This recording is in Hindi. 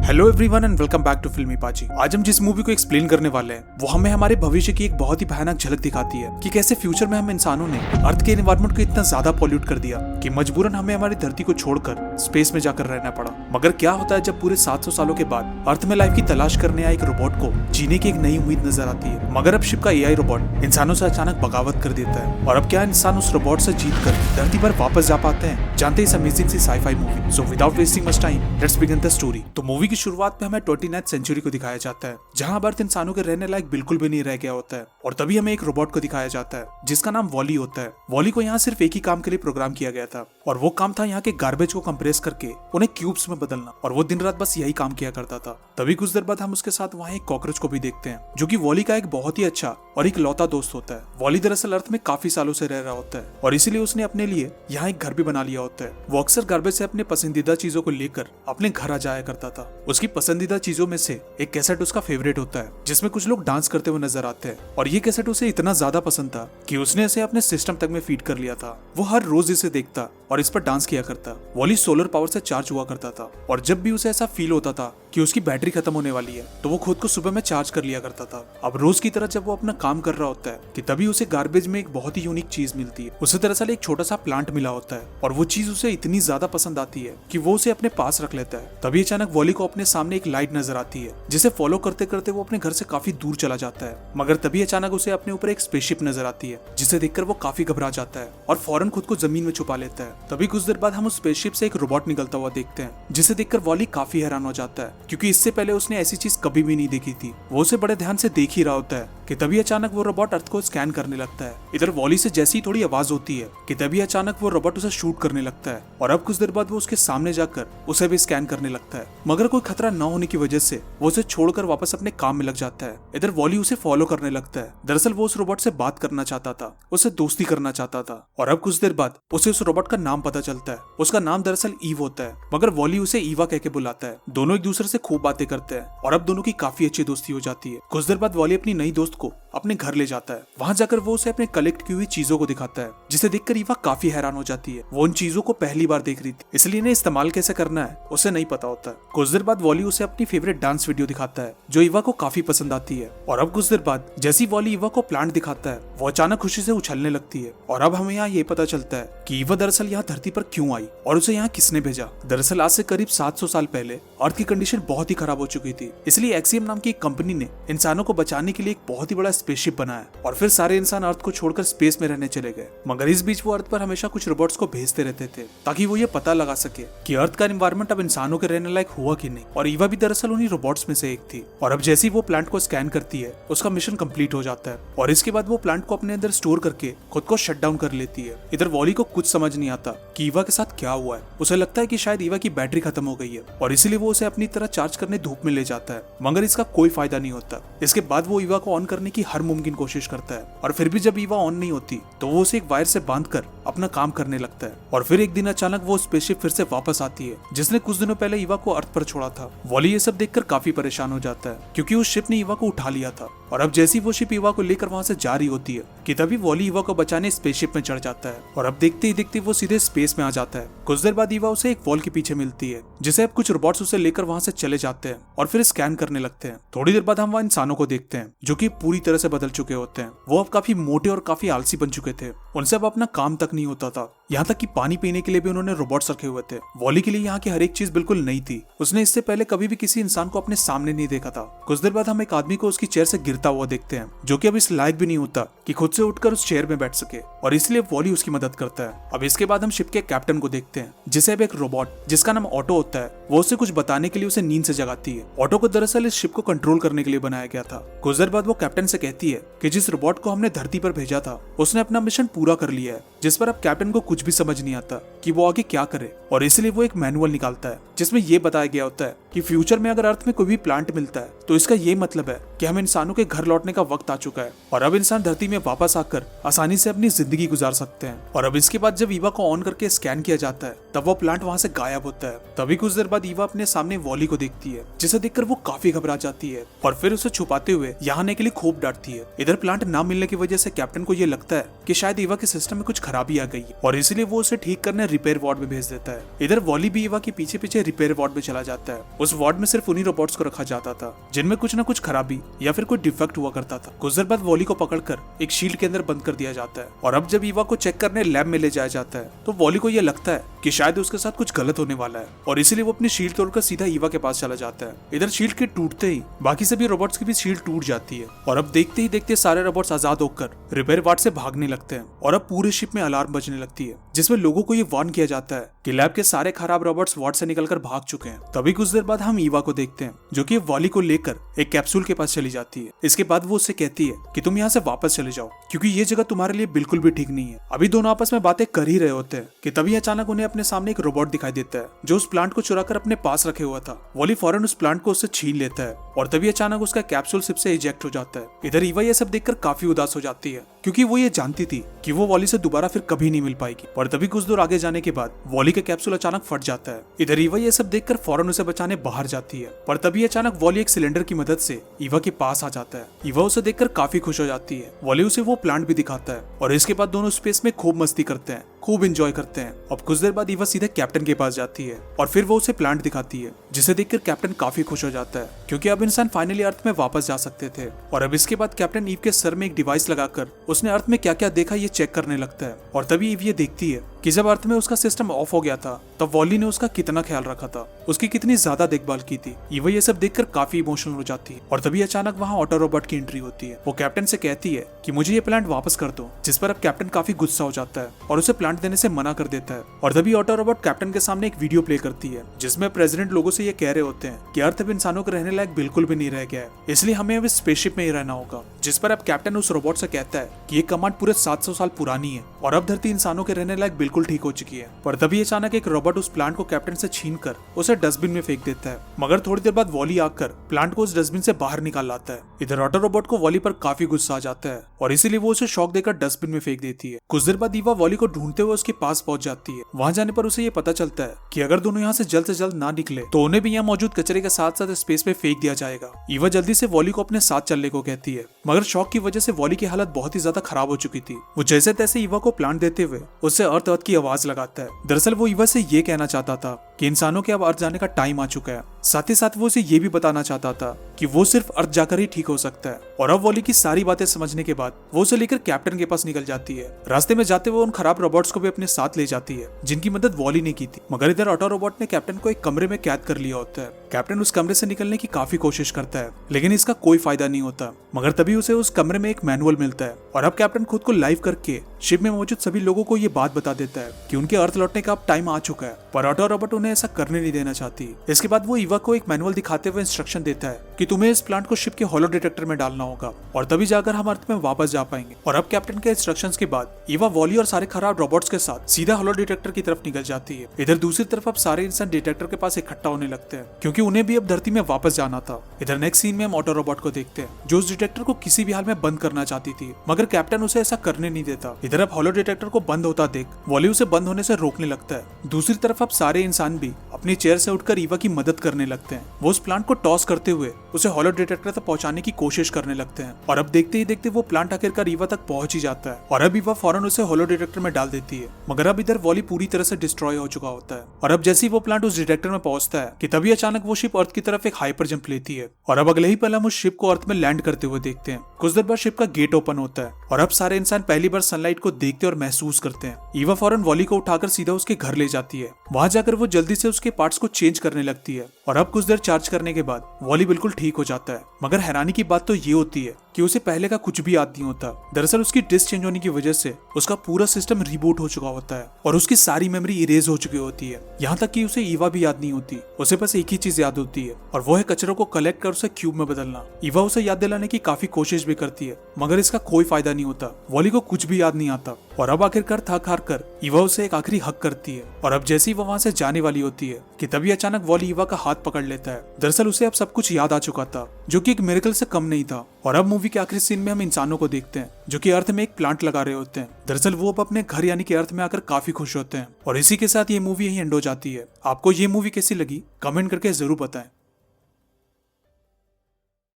Hello everyone and welcome back to Filmi Paaji. आज हम जिस मूवी को एक्सप्लेन करने वाले हैं वो हमें हमारे भविष्य की एक बहुत ही भयानक झलक दिखाती है कि कैसे फ्यूचर में हम इंसानों ने अर्थ के एनवायरनमेंट को इतना ज्यादा पॉल्यूट कर दिया कि मजबूरन हमें हमारी धरती को छोड़कर स्पेस में जाकर रहना पड़ा। मगर क्या होता है जब पूरे 700 सालों के बाद अर्थ में लाइफ की तलाश करने आए एक रोबोट को जीने की एक नई उम्मीद नजर आती है। मगर अब शिप का एआई रोबोट इंसानों से अचानक बगावत कर देता है और अब क्या इंसान उस रोबोट से जीतकर धरती पर वापस जा पाते हैं? जानते हैं इस अमेजिंग सी sci-fi movie. So without wasting much time let's begin the story. तो मूवी की शुरुआत में हमें 29th सेंचुरी को दिखाया जाता है जहां अब अर्थ इंसानों के रहने लायक बिल्कुल भी नहीं रह गया होता है। और तभी हमें एक रोबोट को दिखाया जाता है जिसका नाम वॉली होता है। वॉली को यहाँ सिर्फ एक ही काम के लिए प्रोग्राम किया गया था और वो काम था यहाँ के गार्बेज को कंप्रेस करके उन्हें क्यूब्स में बदलना, और वो दिन रात बस यही काम किया करता था। तभी कुछ देर बाद हम उसके साथ वहाँ एक कॉकरोच को भी देखते हैं जो कि वॉली का एक बहुत ही अच्छा और एक लौता दोस्त होता है। वॉली दरअसल अर्थ में काफी सालों से रह रहा होता है और इसीलिए उसने अपने लिए यहाँ एक घर भी बना लिया होता है। वो अक्सर गार्बेज से अपने पसंदीदा चीजों को लेकर अपने घर आ जाया करता था। उसकी पसंदीदा चीजों में से एक कैसेट उसका फेवरेट होता है जिसमें कुछ लोग डांस करते हुए नजर आते हैं, और ये कैसेट उसे इतना ज्यादा पसंद था कि उसने इसे अपने सिस्टम तक में फीड कर लिया था। वो हर रोज इसे देखता और इस पर डांस किया करता। वॉली सोलर पावर से चार्ज हुआ करता था और जब भी उसे ऐसा फील होता था कि उसकी बैटरी खत्म होने वाली है तो वो खुद को सुबह में चार्ज कर लिया करता था। अब रोज की तरह जब वो अपना काम कर रहा होता है कि तभी उसे गार्बेज में एक बहुत ही यूनिक चीज मिलती है। उसे दरअसल एक छोटा सा प्लांट मिला होता है और वो चीज उसे इतनी ज्यादा पसंद आती है कि वो उसे अपने पास रख लेता है। तभी अचानक वॉली को अपने सामने एक लाइट नजर आती है जिसे फॉलो करते करते वो अपने घर से काफी दूर चला जाता है। मगर तभी अचानक उसे अपने ऊपर एक स्पेसशिप नजर आती है जिसे देखकर वो काफी घबरा जाता है और फौरन खुद को जमीन में छुपा लेता है। तभी कुछ देर बाद हम उस स्पेसशिप से एक रोबोट निकलता हुआ देखते हैं जिसे देखकर वॉली काफी हैरान हो जाता है क्योंकि इससे पहले उसने ऐसी चीज कभी भी नहीं देखी थी। वो उसे बड़े ध्यान से देख ही रहा होता है कि तभी अचानक वो रोबोट अर्थ को स्कैन करने लगता है। इधर वॉली से जैसी थोड़ी आवाज होती है कि तभी अचानक वो रोबोट उसे शूट करने लगता है और अब कुछ देर बाद वो उसके सामने जाकर उसे भी स्कैन करने लगता है। मगर कोई खतरा न होने की वजह से वो उसे छोड़कर वापस अपने काम में लग जाता है। इधर वॉली उसे फॉलो करने लगता है। दरअसल वो उस रोबोट से बात करना चाहता था, उससे दोस्ती करना चाहता था। और अब कुछ देर बाद उसे उस रोबोट का नाम पता चलता है। उसका नाम दरअसल ईव होता है, मगर वॉली उसे ईवा कह के बुलाता है। दोनों एक दूसरे से खूब बातें करते हैं और अब दोनों की काफी अच्छी दोस्ती हो जाती है। कुछ देर बाद वॉली अपनी नई दोस्त को अपने घर ले जाता है। वहां जाकर वो उसे अपने कलेक्ट की हुई चीजों को दिखाता है जिसे देखकर ईवा काफी हैरान हो जाती है। वो उन चीजों को पहली बार देख रही थी इसलिए इन्हें इस्तेमाल कैसे करना है उसे नहीं पता होता। कुछ देर बाद वॉली उसे अपनी फेवरेट डांस वीडियो दिखाता है जो ईवा को काफी पसंद आती है। और अब कुछ देर बाद जैसी वॉली ईवा को प्लांट दिखाता है वो अचानक खुशी से उछलने लगती है। और अब हमें यहाँ ये पता चलता है कि ईवा दरअसल यहाँ धरती पर क्यों आई और उसे यहाँ किसने भेजा। दरअसल आज से करीब 700 साल पहले अर्थ की कंडीशन बहुत ही खराब हो चुकी थी, इसलिए एक्सियम नाम की एक कंपनी ने इंसानों को बचाने के लिए एक बहुत ही बड़ा स्पेसशिप बनाया और फिर सारे इंसान अर्थ को छोड़कर स्पेस में रहने चले गए। मगर इस बीच वो अर्थ पर हमेशा कुछ रोबोट्स को भेजते रहते थे ताकि वो ये पता लगा सके कि अर्थ का एनवायरनमेंट अब इंसानों के रहने लायक हुआ कि नहीं। और ईवा भी दरअसल उन्हीं रोबोट्स में से एक थी। और अब जैसे ही वो प्लांट को स्कैन करती है उसका मिशन कंप्लीट हो जाता है और इसके बाद वो प्लांट को अपने अंदर स्टोर करके खुद को शट डाउन कर लेती है। इधर वॉली को कुछ समझ नहीं आता कि ईवा के साथ क्या हुआ है। उसे लगता है कि शायद ईवा की बैटरी खत्म हो गई है और इसीलिए वो उसे अपनी तरह चार्ज करने धूप में ले जाता है, मगर इसका कोई फायदा नहीं होता। इसके बाद वो ईवा को ऑन करने की हर मुमकिन कोशिश करता है और फिर भी जब ईवा ऑन नहीं होती तो वो उसे एक वायर से बांधकर अपना काम करने लगता है। और फिर एक दिन अचानक वो स्पेसशिप फिर से वापस आती है जिसने कुछ दिनों पहले ईवा को अर्थ पर छोड़ा था। वॉली ये सब देखकर काफी परेशान हो जाता है क्योंकि उस शिप ने ईवा को उठा लिया था। और अब जैसी वो शिप ईवा को लेकर वहां से जा रही होती है कि तभी वॉली ईवा को बचाने स्पेसशिप में चढ़ जाता है और अब देखते ही देखते वो सीधे स्पेस में आ जाता है। कुछ देर बाद ईवा उसे एक वॉल के पीछे मिलती है जिसे अब कुछ रोबोट्स उसे लेकर वहां से चले जाते हैं और फिर स्कैन करने लगते हैं। थोड़ी देर बाद हम वहां इंसानों को देखते हैं जो कि पूरी तरह से बदल चुके होते हैं। वो अब काफी मोटे और काफी आलसी बन चुके थे। उनसे अब अपना काम तक नहीं होता था, यहाँ तक कि पानी पीने के लिए भी उन्होंने रोबोट्स रखे हुए थे। वॉली के लिए यहाँ की हर एक चीज बिल्कुल नई थी। उसने इससे पहले कभी भी किसी इंसान को अपने सामने नहीं देखा था। कुछ देर बाद हम एक आदमी को उसकी चेयर से गिरता हुआ देखते हैं जो कि अब इस लायक भी नहीं होता कि खुद से उठकर उस चेयर में बैठ सके, और इसलिए वॉली उसकी मदद करता है। अब इसके बाद हम शिप के कैप्टन को देखते हैं जिसे अब एक रोबोट जिसका नाम ऑटो होता है वो उसे कुछ बताने के लिए उसे नींद से जगाती है। ऑटो को दरअसल इस शिप को कंट्रोल करने के लिए बनाया गया था। कुछ देर बाद वो कैप्टन से कहती है कि जिस रोबोट को हमने धरती पर भेजा था उसने अपना मिशन पूरा कर लिया है, जिस पर अब कैप्टन को कुछ भी समझ नहीं आता कि वो आगे क्या करे। और इसलिए वो एक मैनुअल निकालता है जिसमें ये बताया गया होता है कि फ्यूचर में अगर अर्थ में कोई भी प्लांट मिलता है तो इसका ये मतलब है कि हम इंसानों के घर लौटने का वक्त आ चुका है और अब इंसान धरती में वापस आकर आसानी से अपनी जिंदगी गुजार सकते हैं। और अब इसके बाद जब ईवा को ऑन करके स्कैन किया जाता है तब वो प्लांट वहाँ से गायब होता है। तभी कुछ देर बाद ईवा अपने सामने वॉली को देखती है, जिसे देखकर वो काफी घबरा जाती है और फिर उसे छुपाते हुए यहाँ आने के लिए खूब डांटती है। इधर प्लांट ना मिलने की वजह से कैप्टन को ये लगता है कि शायद ईवा के सिस्टम में कुछ खराबी आ गई है और इसलिए वो उसे ठीक करने रिपेयर वार्ड में भेज देता है। इधर वॉली भी ईवा के पीछे पीछे रिपेयर वार्ड में चला जाता है। उस वार्ड में सिर्फ उन्हीं रोबोट्स को रखा जाता था जिनमें कुछ न कुछ खराबी या फिर कोई डिफेक्ट हुआ करता था। कुछ देर बाद वॉली को पकड़कर एक शील्ड के अंदर बंद कर दिया जाता है और अब जब ईवा को चेक करने लैब में ले जाया जाता है तो वॉली को यह लगता है कि शायद उसके साथ कुछ गलत होने वाला है और इसीलिए वो अपनी शील्ड तोड़कर सीधा ईवा के पास चला जाता है। इधर शील्ड के टूटते ही बाकी सभी रोबोट्स की भी शील्ड टूट जाती है और अब देखते ही देखते सारे रोबोट्स आजाद होकर रिपेयर वार्ड से भागने लगते हैं और अब पूरे शिप में अलार्म बजने लगती है जिसमें लोगों को ये वार्न किया जाता है कि लैब के सारे खराब रोबोट्स वार्ड से निकलकर भाग चुके हैं। तभी कुछ देर बाद हम ईवा को देखते हैं जो कि वॉली को लेकर एक कैप्सूल के पास चली जाती है। इसके बाद वो उससे कहती है कि तुम यहाँ से वापस चले जाओ क्योंकि ये जगह तुम्हारे लिए बिल्कुल भी ठीक नहीं है। अभी दोनों आपस में बातें कर ही रहे होते हैं कि तभी अचानक उन्हें अपने सामने एक रोबोट दिखाई देता है जो उस प्लांट को चुराकर अपने पास रखे हुआ था। वॉली फौरन उस प्लांट को उससे छीन लेता है और तभी अचानक उसका कैप्सूल शिप से इजेक्ट हो जाता है। इधर ईवा ये सब देखकर काफी उदास हो जाती है क्योंकि वो ये जानती थी कि वो वॉली से दोबारा फिर कभी नहीं मिल पाएगी। और तभी कुछ दूर आगे जाने के बाद वॉली का कैप्सूल अचानक फट जाता है। इधर ईवा ये सब देखकर फौरन उसे बचाने बाहर जाती है पर तभी अचानक वॉली एक सिलेंडर की मदद से ईवा के पास आ जाता है। ईवा उसे देखकर काफी खुश हो जाती है। वॉली उसे वो प्लांट भी दिखाता है और इसके बाद दोनों स्पेस में खूब मस्ती करते हैं, खूब एंजॉय करते हैं। अब कुछ देर बाद ईवा सीधे कैप्टन के पास जाती है और फिर वो उसे प्लांट दिखाती है जिसे देखकर कैप्टन काफी खुश हो जाता है क्योंकि अब इंसान फाइनली अर्थ में वापस जा सकते थे। और अब इसके बाद कैप्टन ईव के सर में एक डिवाइस लगाकर उसने अर्थ में क्या क्या देखा ये चेक करने लगता है और तभी ईव ये देखती है कि जब अर्थ में उसका सिस्टम ऑफ हो गया था तब वॉली ने उसका कितना ख्याल रखा था, उसकी कितनी ज्यादा देखभाल की थी। ईवा ये सब देखकर काफी इमोशनल हो जाती है और तभी अचानक वहाँ ऑटो रोबोट की एंट्री होती है। वो कैप्टन से कहती है कि मुझे ये प्लांट वापस कर दो, जिस पर अब कैप्टन काफी गुस्सा हो जाता है और उसे प्लांट देने से मना कर देता है। और तभी ऑटो रोबोट कैप्टन के सामने एक वीडियो प्ले करती है जिसमें प्रेसिडेंट लोगों से ये कह रहे होते हैं कि अर्थ अब इंसानों को रहने लायक बिल्कुल भी नहीं रह गया है, इसलिए हमें अब इस स्पेसशिप में ही रहना होगा। जिस पर अब कैप्टन उस रोबोट से कहता है कि ये कमांड पूरे 700 साल पुरानी है और अब धरती इंसानों के रहने लायक बिल्कुल ठीक हो चुकी है। पर तभी अचानक एक रोबोट उस प्लांट को कैप्टन से छीनकर उसे डस्टबिन में फेंक देता है, मगर थोड़ी देर बाद वॉली आकर प्लांट को उस डस्टबिन से बाहर निकाल लाता है। इधर ऑटो रोबोट को वॉली पर काफी गुस्सा आ जाता है और इसीलिए वो उसे शॉक देकर डस्टबिन में फेंक देती है। कुछ देर बाद ईवा वॉली को ढूंढते हुए उसके पास पहुंच जाती है। वहां जाने पर उसे ये पता चलता है कि अगर दोनों यहाँ से जल्द ना निकले तो उन्हें भी यहाँ मौजूद कचरे के साथ साथ स्पेस में फेंक दिया जाएगा। ईवा जल्दी से वॉली को अपने साथ चलने को कहती है, मगर शॉक की वजह से वॉली की हालत बहुत ही ज्यादा खराब हो चुकी थी। वो जैसे तैसे ईवा को प्लांट देते हुए उससे अर्थ की आवाज लगाता है। दरअसल वो ईवा से ये कहना चाहता था कि इंसानों के अब अर्थ जाने का टाइम आ चुका है। साथ ही साथ वो उसे ये भी बताना चाहता था कि वो सिर्फ अर्थ जाकर ही ठीक हो सकता है। और अब वॉली की सारी बातें समझने के बाद वो उसे लेकर कैप्टन के पास निकल जाती है। रास्ते में जाते हुए उन खराब रोबोट्स को भी अपने साथ ले जाती है जिनकी मदद वॉली ने की थी। मगर इधर ऑटो रोबोट ने कैप्टन को एक कमरे में कैद कर लिया होता है। कैप्टन उस कमरे से निकलने की काफी कोशिश करता है लेकिन इसका कोई फायदा नहीं होता। मगर तभी उसे उस कमरे में एक मैनुअल मिलता है और अब कैप्टन खुद को लाइव करके शिप में मौजूद सभी लोगों को ये बात बता देता है कि उनके अर्थ लौटने का अब टाइम आ चुका है। पर ऑटो रोबोट उन्हें ऐसा करने नहीं देना चाहती। इसके बाद वो ईवा को एक मैनुअल दिखाते हुए इंस्ट्रक्शन देता है कि तुम्हें इस प्लांट को शिप के होलो डिटेक्टर में डालना होगा और तभी जाकर हम अर्थ में वापस जा पाएंगे। और अब कैप्टन के इंस्ट्रक्शंस के बाद ईवा वॉली और सारे खराब रोबोट्स के साथ सीधा होलो डिटेक्टर की तरफ निकल जाती है। इधर दूसरी तरफ अब सारे इंसान डिटेक्टर के पास इकट्ठा होने लगते हैं क्योंकि उन्हें भी अब धरती में वापस जाना था। इधर नेक्स्ट सीन में हम ऑटो रोबोट को देखते हैं जो उस डिटेक्टर को किसी भी हाल में बंद करना चाहती थी, मगर कैप्टन उसे ऐसा करने नहीं देता। इधर अब होलो डिटेक्टर को बंद होता देख वॉली उसे बंद होने से रोकने लगता है। दूसरी तरफ अब सारे इंसान भी अपनी चेयर से उठकर ईवा की मदद करने लगते हैं। वो उस प्लांट को टॉस करते हुए उसे होलो डिटेक्टर तक पहुंचाने की कोशिश करने लगते हैं और अब देखते ही देखते वो प्लांट आखिरकार ईवा तक पहुंच ही जाता है और अब ईवा फौरन उसे होलो डिटेक्टर में डाल देती है। मगर अब इधर वॉली पूरी तरह से डिस्ट्रॉय हो चुका होता है और अब जैसे ही वो प्लांट उस डिटेक्टर में पहुंचता है कि तभी अचानक वो शिप अर्थ की तरफ एक हाइपर जंप लेती है और अब अगले ही पल हम उस शिप को अर्थ में लैंड करते हुए देखते हैं। कुछ देर बाद शिप का गेट ओपन होता है और अब सारे इंसान पहली बार सनलाइट को देखते और महसूस करते हैं। ईवा फौरन वॉली को उठाकर सीधा उसके घर ले जाती है। वहां जाकर वो जल्दी से उसके पार्ट्स को चेंज करने लगती है और अब कुछ देर चार्ज करने के बाद वॉली बिल्कुल ठीक हो जाता है। मगर हैरानी की बात तो ये होती है कि उसे पहले का कुछ भी याद नहीं होता। दरअसल उसकी डिस्क चेंज होने की वजह से उसका पूरा सिस्टम रिबूट हो चुका होता है और उसकी सारी मेमोरी इरेज हो चुकी होती है। यहाँ तक कि उसे ईवा भी याद नहीं होती। उसे बस एक ही चीज याद होती है और वो है कचरों को कलेक्ट कर उसे क्यूब में बदलना। ईवा उसे याद दिलाने की काफी कोशिश भी करती है मगर इसका कोई फायदा नहीं होता। वॉली को कुछ भी याद नहीं आता और अब आखिरकार थक हार कर ईवा उसे एक आखिरी हक करती है और अब जैसे ही वो वहां से जाने वाली होती है कि तभी अचानक वॉली ईवा का हाथ हाथ पकड़ लेता है। दरअसल उसे अब सब कुछ याद आ चुका था, जो कि एक मिरेकल से कम नहीं था। और अब मूवी के आखिरी सीन में हम इंसानों को देखते हैं जो कि अर्थ में एक प्लांट लगा रहे होते हैं। दरअसल वो अब अपने घर यानी कि अर्थ में आकर काफी खुश होते हैं। और इसी के साथ ये मूवी यही एंड हो जाती है। आपको ये मूवी कैसी लगी कमेंट करके जरूर बताएं।